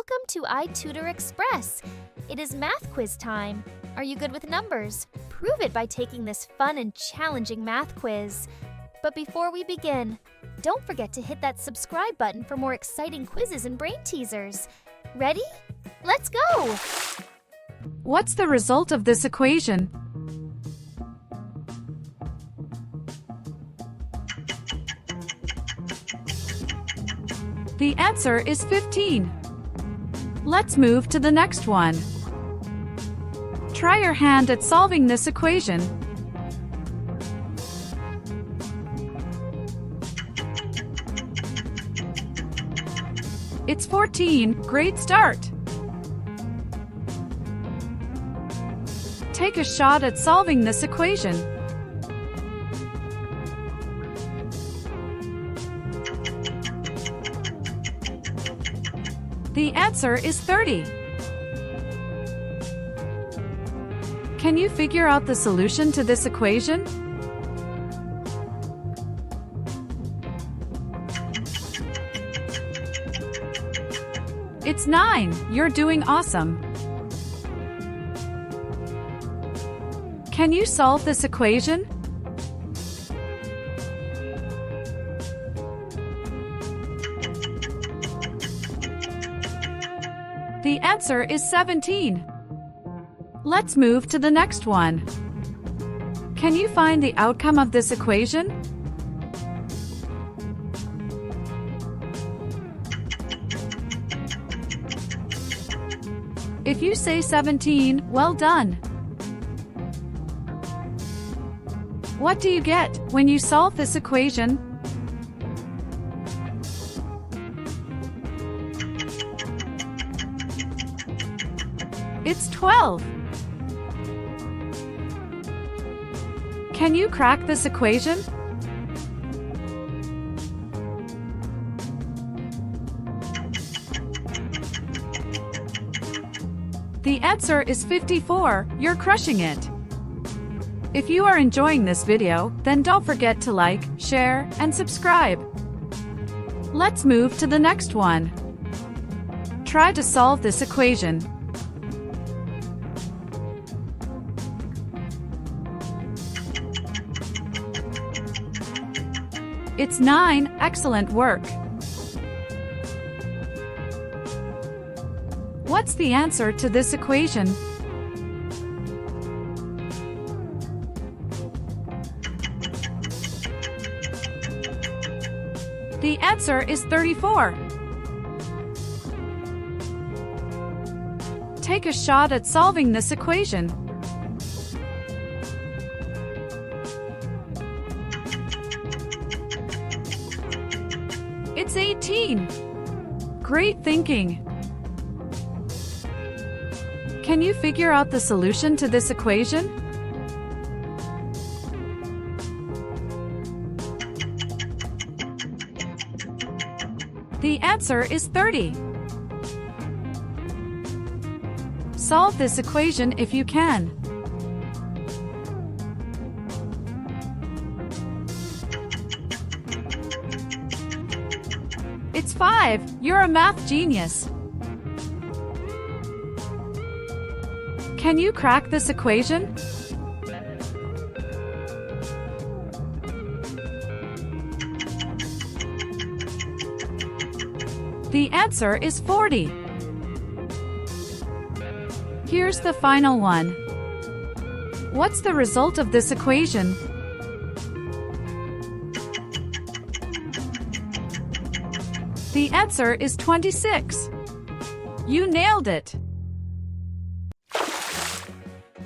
Welcome to iTutorExpress. It is math quiz time. Are you good with numbers? Prove it by taking this fun and challenging math quiz. But before we begin, don't forget to hit that subscribe button for more exciting quizzes and brain teasers. Ready? Let's go! What's the result of this equation? The answer is 15. Let's move to the next one. Try your hand at solving this equation. It's 14. Great start. Take a shot at solving this equation. The answer is 30. Can you figure out the solution to this equation? It's 9. You're doing awesome. Can you solve this equation? The answer is 17. Let's move to the next one. Can you find the outcome of this equation? If you say 17, well done. What do you get when you solve this equation? It's 12. Can you crack this equation? The answer is 54. You're crushing it. If you are enjoying this video, then don't forget to like, share, and subscribe. Let's move to the next one. Try to solve this equation. It's 9. Excellent work. What's the answer to this equation? The answer is 34. Take a shot at solving this equation. It's 18. Great thinking. Can you figure out the solution to this equation? The answer is 30. Solve this equation if you can. It's 5. You're a math genius. Can you crack this equation? The answer is 40. Here's the final one. What's the result of this equation? The answer is 26. You nailed it.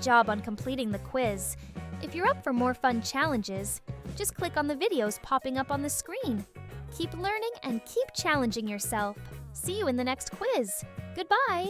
Job on completing the quiz. If you're up for more fun challenges, just click on the videos popping up on the screen. Keep learning and keep challenging yourself. See you in the next quiz. Goodbye!